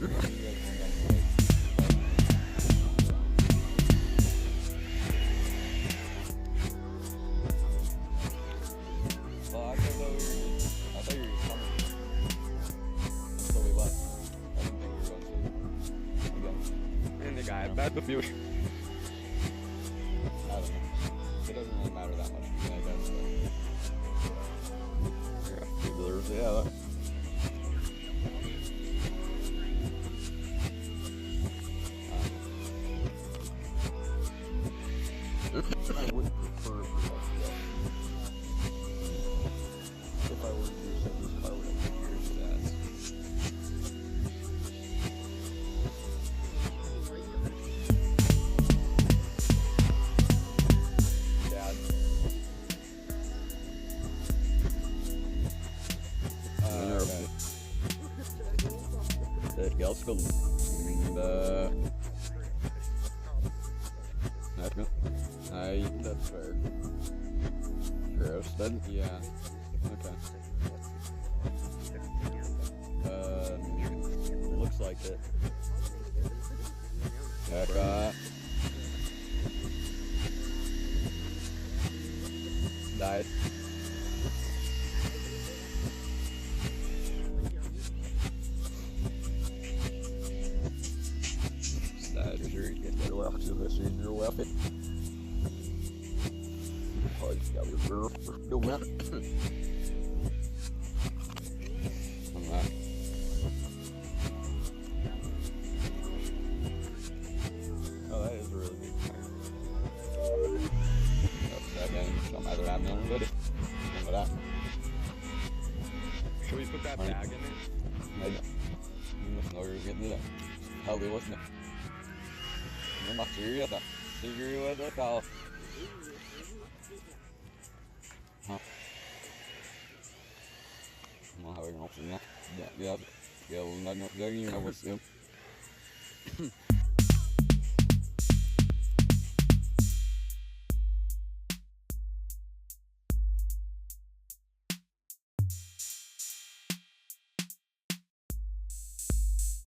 Well, I thought you were coming. So we left. I didn't think we were going to again. And the guy had bad view. I don't know. It doesn't really matter that much to me, I guess. But... Yeah. I would prefer if I were to do so, this car would have years of that. Dad. Det skal I that's fair. gross. Then Yeah. Okay. Looks like it. Eka Died. Sure, you get left to this in your weapon. Oh, you got your girl. No matter. I'm not. Oh, that is a really big tire. That game, don't matter that million, buddy. Remember that? Should we put that bag in there? Maybe. You must know you're getting it. Healthy, wasn't it? Jag måste ju veta. Tycker du att det är Man har ingen option. Ja, jag lämnar något där inne och se.